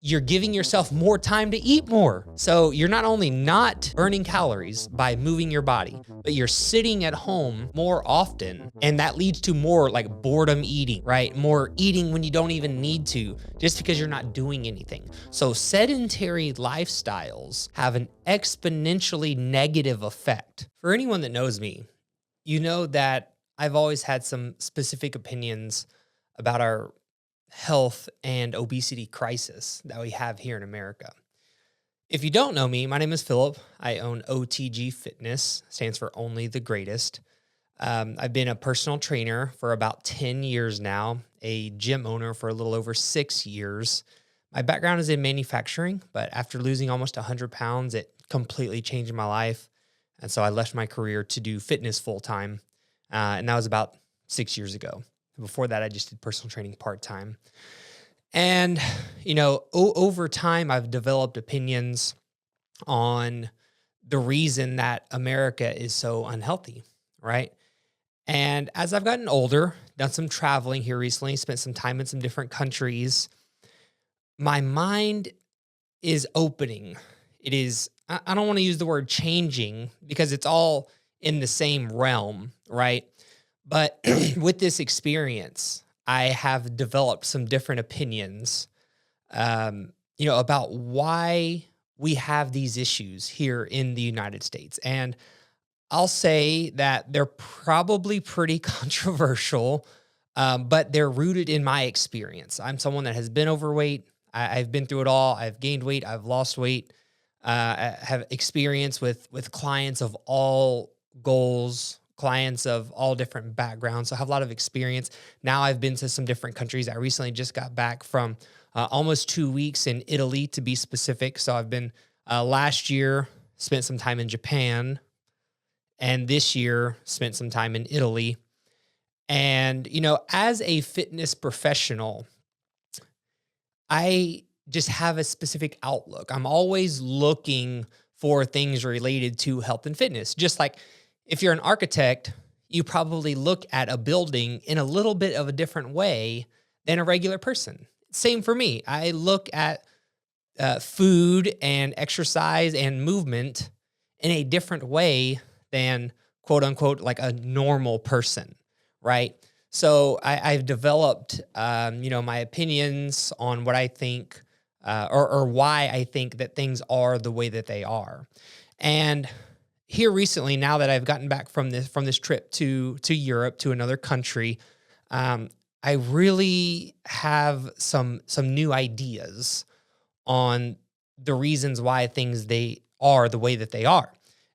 you're giving yourself more time to eat more. So you're not only not burning calories by moving your body, but you're sitting at home more often. And that leads to more like boredom eating, right? More eating when you don't even need to, just because you're not doing anything. So sedentary lifestyles have an exponentially negative effect. For anyone that knows me, you know that I've always had some specific opinions about our health and obesity crisis that we have here in America. If you don't know me, my name is Philip. I own OTG Fitness, stands for Only the Greatest. I've been a personal trainer for about 10 years now, a gym owner for a little over 6 years. My background is in manufacturing, but after losing almost 100 pounds, it completely changed my life. And so I left my career to do fitness full time. And that was about 6 years ago. Before that, I just did personal training part-time. And, over time, I've developed opinions on the reason that America is so unhealthy, right? And as I've gotten older, done some traveling here recently, spent some time in some different countries, my mind is opening. It is, I don't want to use the word changing because it's all in the same realm, right? But with this experience, I have developed some different opinions, about why we have these issues here in the United States. And I'll say that they're probably pretty controversial, but they're rooted in my experience. I'm someone that has been overweight. I've been through it all. I've gained weight. I've lost weight. I have experience with clients of all goals, clients of all different backgrounds. So I have a lot of experience. Now I've been to some different countries. I recently just got back from almost 2 weeks in Italy, to be specific. So I've been last year, spent some time in Japan, and this year spent some time in Italy. And, as a fitness professional, I just have a specific outlook. I'm always looking for things related to health and fitness. Just like if you're an architect, you probably look at a building in a little bit of a different way than a regular person. Same for me. I look at food and exercise and movement in a different way than quote unquote like a normal person, right? So I've developed, my opinions on what I think or why I think that things are the way that they are. And here recently, now that I've gotten back from this trip to Europe, to another country, I really have some new ideas on the reasons why they are the way that they are.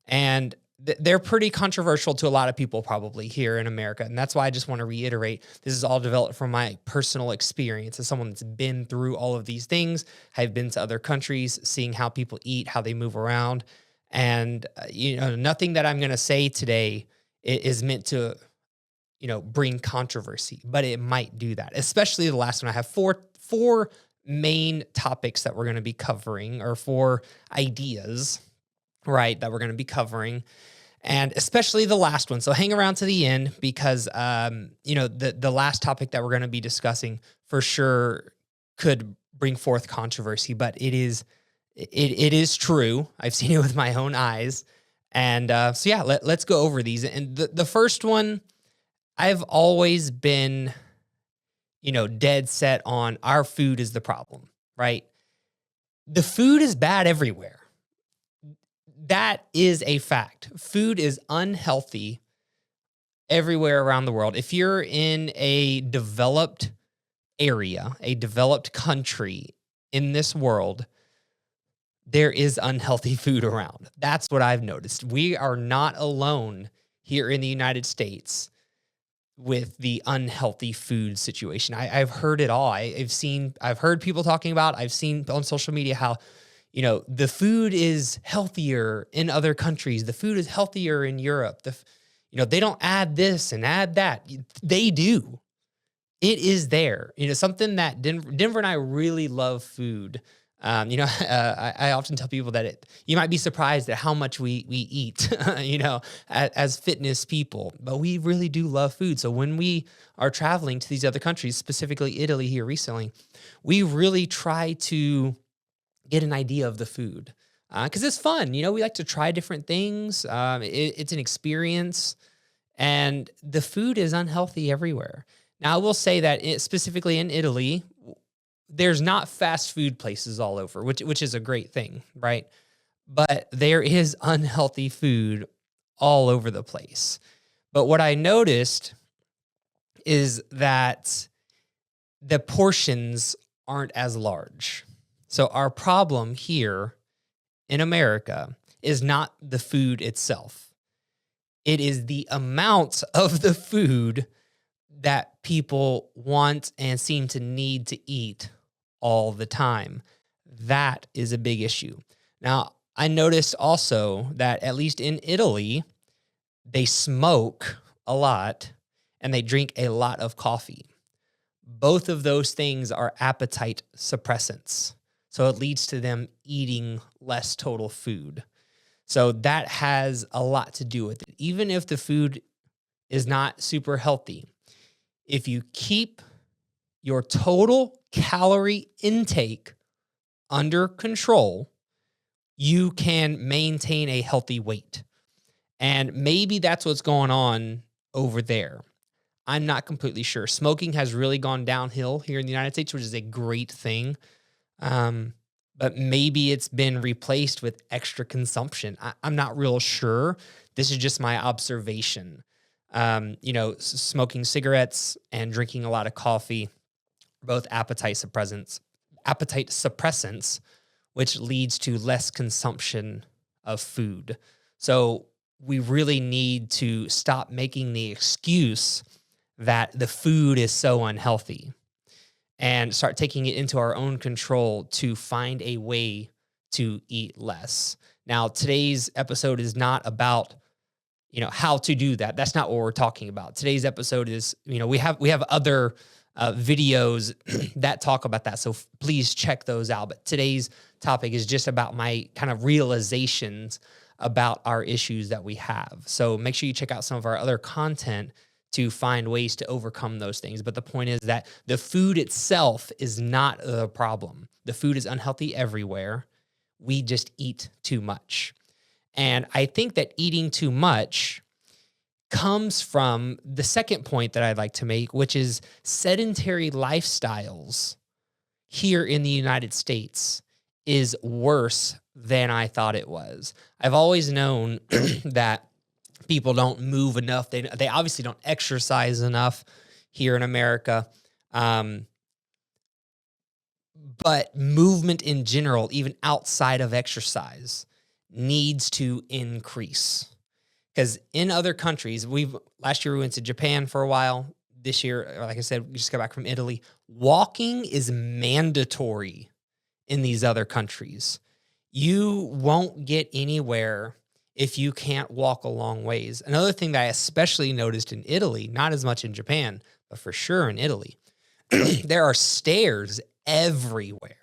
And they're pretty controversial to a lot of people probably here in America. And that's why I just want to reiterate, this is all developed from my personal experience as someone that's been through all of these things. I've been to other countries, seeing how people eat, how they move around. And, nothing that I'm going to say today is meant to, bring controversy, but it might do that, especially the last one. I have four main topics that we're going to be covering, or 4 ideas, right, that we're going to be covering, and especially the last one. So hang around to the end because, the last topic that we're going to be discussing for sure could bring forth controversy, but it is true. I've seen it with my own eyes. And let's go over these. And the first one, I've always been, dead set on our food is the problem, right? The food is bad everywhere. That is a fact. Food is unhealthy everywhere around the world. If you're in a developed area, a developed country in this world, there is unhealthy food around. That's what I've noticed. We are not alone here in the United States with the unhealthy food situation. I've heard it all. I've heard people talking about, I've seen on social media how, the food is healthier in other countries. The food is healthier in Europe. They don't add this and add that. They do. It is there. Something that Denver and I really love food. I often tell people that you might be surprised at how much we eat, as fitness people, but we really do love food. So when we are traveling to these other countries, specifically Italy here recently, we really try to get an idea of the food because it's fun. We like to try different things. It's an experience, and the food is unhealthy everywhere. Now, I will say that specifically in Italy, there's not fast food places all over, which is a great thing, right? But there is unhealthy food all over the place. But what I noticed is that the portions aren't as large. So our problem here in America is not the food itself. It is the amount of the food that people want and seem to need to eat all the time. That is a big issue. Now, I noticed also that at least in Italy, they smoke a lot and they drink a lot of coffee. Both of those things are appetite suppressants. So it leads to them eating less total food. So that has a lot to do with it. Even if the food is not super healthy, if you keep your total calorie intake under control, you can maintain a healthy weight. And maybe that's what's going on over there. I'm not completely sure. Smoking has really gone downhill here in the United States, which is a great thing. But maybe it's been replaced with extra consumption. I'm not real sure. This is just my observation. Smoking cigarettes and drinking a lot of coffee, both appetite suppressants, which leads to less consumption of food. So we really need to stop making the excuse that the food is so unhealthy and start taking it into our own control to find a way to eat less. Now, today's episode is not about how to do that. That's not what we're talking about. Today's episode is, we have other videos that talk about that. So please check those out. But today's topic is just about my kind of realizations about our issues that we have. So make sure you check out some of our other content to find ways to overcome those things. But the point is that the food itself is not the problem. The food is unhealthy everywhere. We just eat too much. And I think that eating too much comes from the second point that I'd like to make, which is sedentary lifestyles here in the United States is worse than I thought it was. I've always known that people don't move enough. They obviously don't exercise enough here in America. But movement in general, even outside of exercise, needs to increase. Because in other countries, last year we went to Japan for a while. This year, like I said, we just got back from Italy. Walking is mandatory in these other countries. You won't get anywhere if you can't walk a long ways. Another thing that I especially noticed in Italy, not as much in Japan, but for sure in Italy, there are stairs everywhere.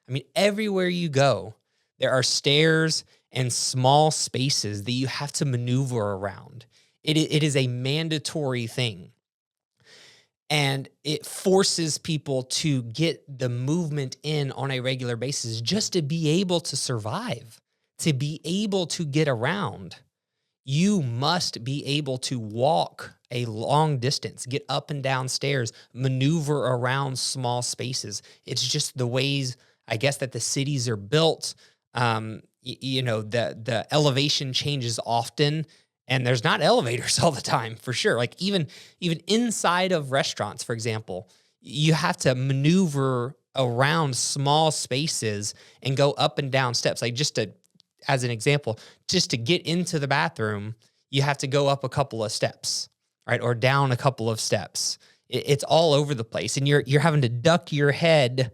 I mean, everywhere you go, there are stairs and small spaces that you have to maneuver around. It is a mandatory thing. And it forces people to get the movement in on a regular basis just to be able to survive, to be able to get around. You must be able to walk a long distance, get up and down stairs, maneuver around small spaces. It's just the ways, I guess, that the cities are built. The elevation changes often, and there's not elevators all the time, for sure. Like even inside of restaurants, for example, you have to maneuver around small spaces and go up and down steps. Like as an example, just to get into the bathroom, you have to go up a couple of steps, right? Or down a couple of steps. It's all over the place. And you're having to duck your head,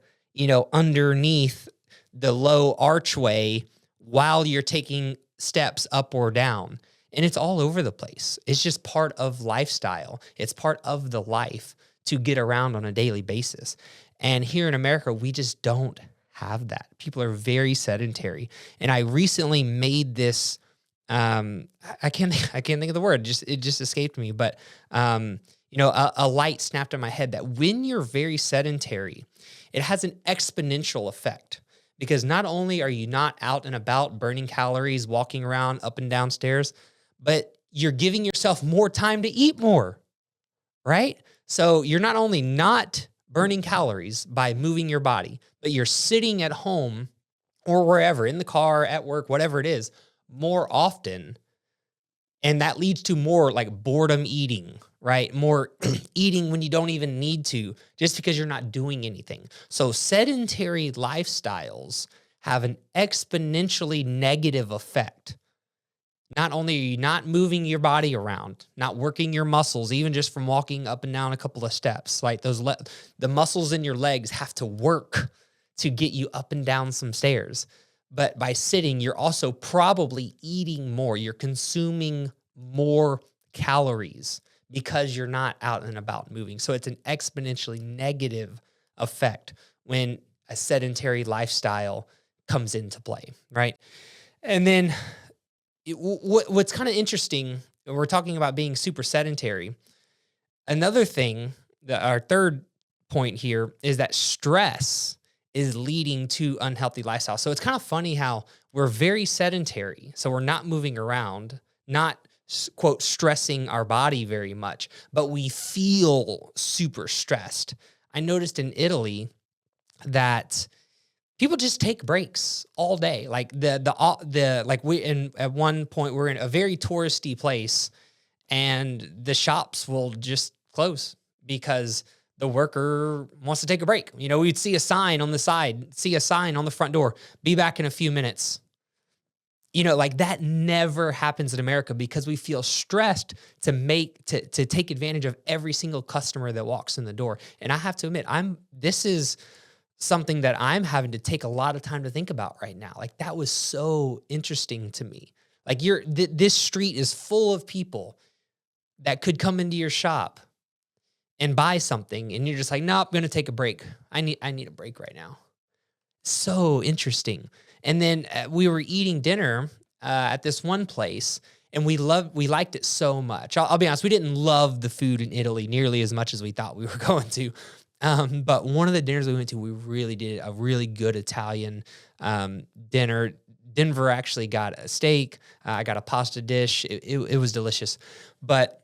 underneath the low archway while you're taking steps up or down. And it's all over the place. It's just part of lifestyle. It's part of the life to get around on a daily basis. And here in America, we just don't have that. People are very sedentary. And I recently made this, I can't think of the word. It just escaped me. But, a light snapped in my head that when you're very sedentary, it has an exponential effect. Because not only are you not out and about burning calories, walking around up and down stairs, but you're giving yourself more time to eat more, right? So you're not only not burning calories by moving your body, but you're sitting at home or wherever, in the car, at work, whatever it is, more often. And that leads to more like boredom eating, right? More eating when you don't even need to, just because you're not doing anything. So sedentary lifestyles have an exponentially negative effect. Not only are you not moving your body around, not working your muscles, even just from walking up and down a couple of steps, like the muscles in your legs have to work to get you up and down some stairs. But by sitting, you're also probably eating more. You're consuming more calories because you're not out and about moving. So it's an exponentially negative effect when a sedentary lifestyle comes into play, right? And then what's kind of interesting, we're talking about being super sedentary. Another thing, our third point here, is that stress is leading to unhealthy lifestyle. So it's kind of funny how we're very sedentary. So we're not moving around, not quote stressing our body very much, but we feel super stressed. I noticed in Italy that people just take breaks all day. Like at one point we're in a very touristy place and the shops will just close because the worker wants to take a break. We'd see a sign on the side, see a sign on the front door, be back in a few minutes. Like that never happens in America because we feel stressed to take advantage of every single customer that walks in the door. And I have to admit, this is something that I'm having to take a lot of time to think about right now. Like that was so interesting to me. Like this street is full of people that could come into your shop and buy something, and you're just like, no, I'm going to take a break. I need a break right now. So interesting. And then we were eating dinner at this one place, and we liked it so much. I'll be honest, we didn't love the food in Italy nearly as much as we thought we were going to. But one of the dinners we went to, we really did a really good Italian dinner. Denver actually got a steak. I got a pasta dish. It was delicious. But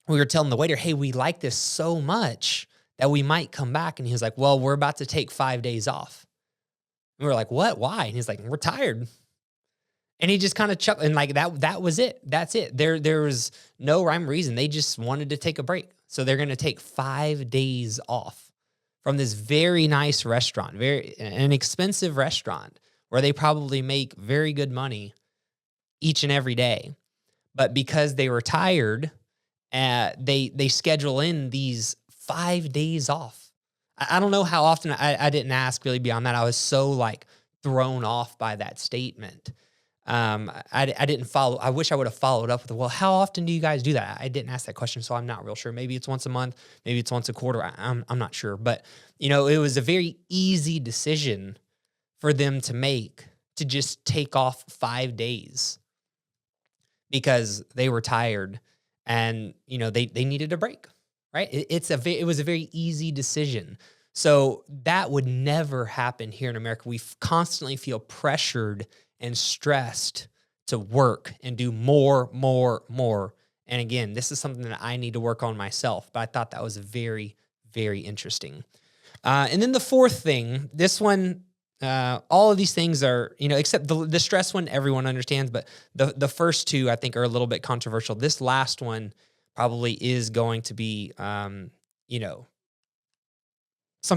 we were telling the waiter, hey, we like this so much that we might come back. And he was like, well, we're about to take 5 days off. And we were like, what? Why? And he's like, we're tired. And he just kind of chuckled. And like that was it. That's it. There was no rhyme or reason. They just wanted to take a break. So they're going to take 5 days off from this very nice restaurant, an expensive restaurant where they probably make very good money each and every day. But because they were tired, they schedule in these 5 days off. I don't know how often. I didn't ask really beyond that. I was so like thrown off by that statement. I didn't follow. I wish I would have followed up with, well, how often do you guys do that? I didn't ask that question, so I'm not real sure. Maybe it's once a month. Maybe it's once a quarter. I'm not sure. But, it was a very easy decision for them to make to just take off 5 days because they were tired and, they needed a break, right? It was a very easy decision. So that would never happen here in America. We constantly feel pressured and stressed to work and do more. And again, this is something that I need to work on myself, but I thought that was very, very interesting. And then the fourth thing, this one, all of these things are, except the stress one, everyone understands, but the first two I think are a little bit controversial. This last one probably is going to be, some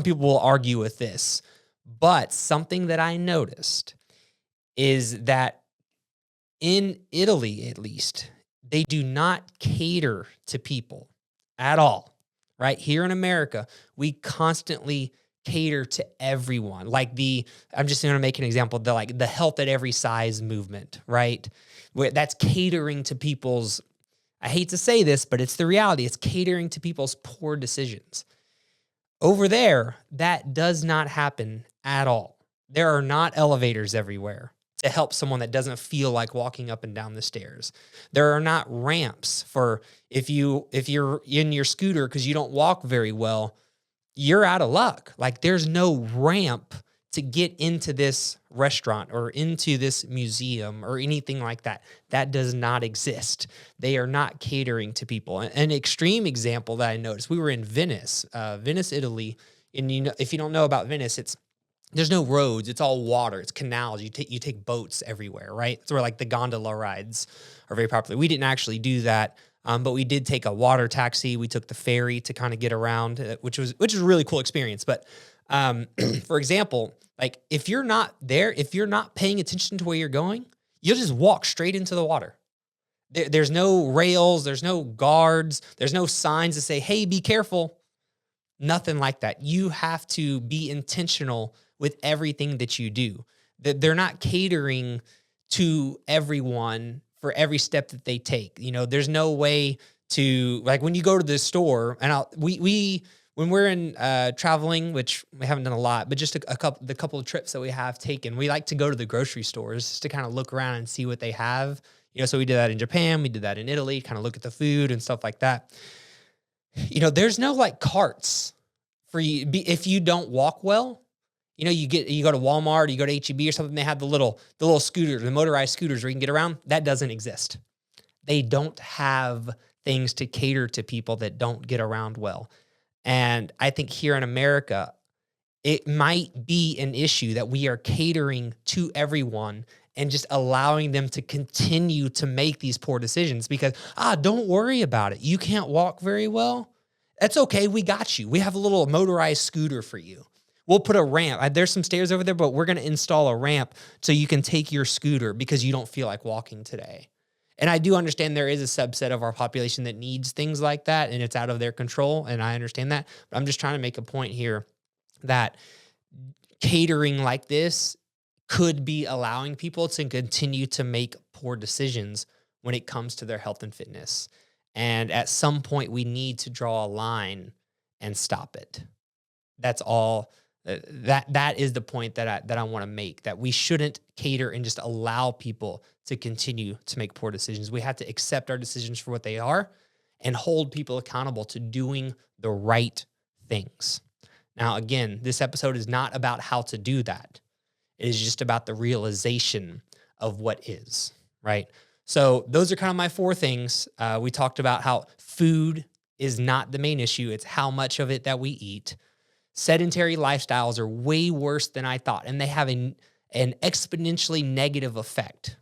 people will argue with this, but something that I noticed is that in Italy, at least, they do not cater to people at all, right? Here in America, we constantly cater to everyone. Like I'm just going to make an example, the health at every size movement, right? That's catering to people's, I hate to say this, but it's the reality. It's catering to people's poor decisions. Over there, that does not happen at all. there are not elevators everywhere to help someone that doesn't feel like walking up and down the stairs. There are not ramps for if you're in your scooter because you don't walk very well, you're out of luck. Like there's no ramp to get into this restaurant or into this museum or anything like that. That does not exist. They are not catering to people. An extreme example that I noticed, we were in Venice, Italy. And if you don't know about Venice, there's no roads. It's all water. It's canals. You take boats everywhere, right? It's where like the gondola rides are very popular. We didn't actually do that, but we did take a water taxi. We took the ferry to kind of get around, which was a really cool experience. But for example, like if you're not paying attention to where you're going, you'll just walk straight into the water. There's no rails. There's no guards. There's no signs that say, "Hey, be careful." Nothing like that. You have to be intentional with everything that you do. That they're not catering to everyone for every step that they take. There's no way to, like, when you go to the store, and when we're in traveling, which we haven't done a lot, but just the couple of trips that we have taken, we like to go to the grocery stores just to kind of look around and see what they have. So we did that in Japan, we did that in Italy, kind of look at the food and stuff like that. There's no like carts for you if you don't walk well. You go to Walmart, or you go to H-E-B or something. They have the little scooters, the motorized scooters where you can get around. That doesn't exist. They don't have things to cater to people that don't get around well. And I think here in America, it might be an issue that we are catering to everyone and just allowing them to continue to make these poor decisions because, don't worry about it. You can't walk very well. That's okay. We got you. We have a little motorized scooter for you. We'll put a ramp. There's some stairs over there, but we're going to install a ramp so you can take your scooter because you don't feel like walking today. And I do understand there is a subset of our population that needs things like that, and it's out of their control, and I understand that. But I'm just trying to make a point here that catering like this could be allowing people to continue to make poor decisions when it comes to their health and fitness. And at some point, we need to draw a line and stop it. That's all. That is the point that I want to make, that we shouldn't cater and just allow people to continue to make poor decisions. We have to accept our decisions for what they are and hold people accountable to doing the right things. Now, again, this episode is not about how to do that. It is just about the realization of what is, right? So those are kind of my 4 things. We talked about how food is not the main issue. It's how much of it that we eat. Sedentary lifestyles are way worse than I thought, and they have an exponentially negative effect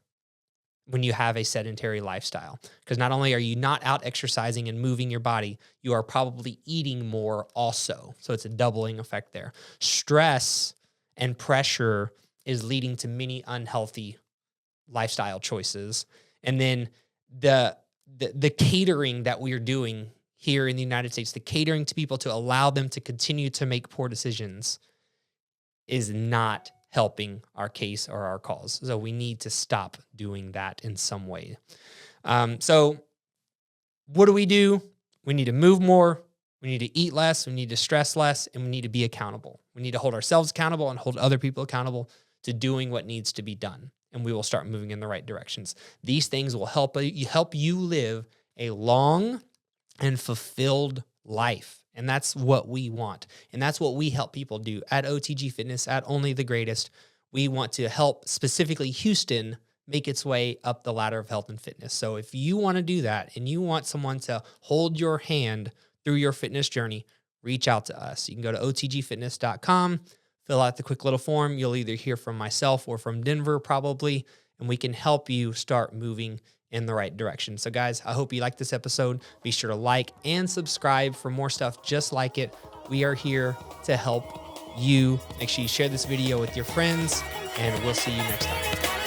when you have a sedentary lifestyle. Because not only are you not out exercising and moving your body, you are probably eating more also. So it's a doubling effect there. Stress and pressure is leading to many unhealthy lifestyle choices. And then the catering that we are doing here in the United States, the catering to people to allow them to continue to make poor decisions is not helping our case or our cause. So we need to stop doing that in some way. So what do? We need to move more. We need to eat less. We need to stress less, and we need to be accountable. We need to hold ourselves accountable and hold other people accountable to doing what needs to be done. And we will start moving in the right directions. These things will help you live a long and fulfilled life. And that's what we want. And that's what we help people do at OTG Fitness, at Only the Greatest. We want to help specifically Houston make its way up the ladder of health and fitness. So if you want to do that and you want someone to hold your hand through your fitness journey, reach out to us. You can go to otgfitness.com, fill out the quick little form. You'll either hear from myself or from Denver probably, and we can help you start moving in the right direction. So guys, I hope you liked this episode. Be sure to like and subscribe for more stuff just like it. We are here to help you. Make sure you share this video with your friends, and we'll see you next time.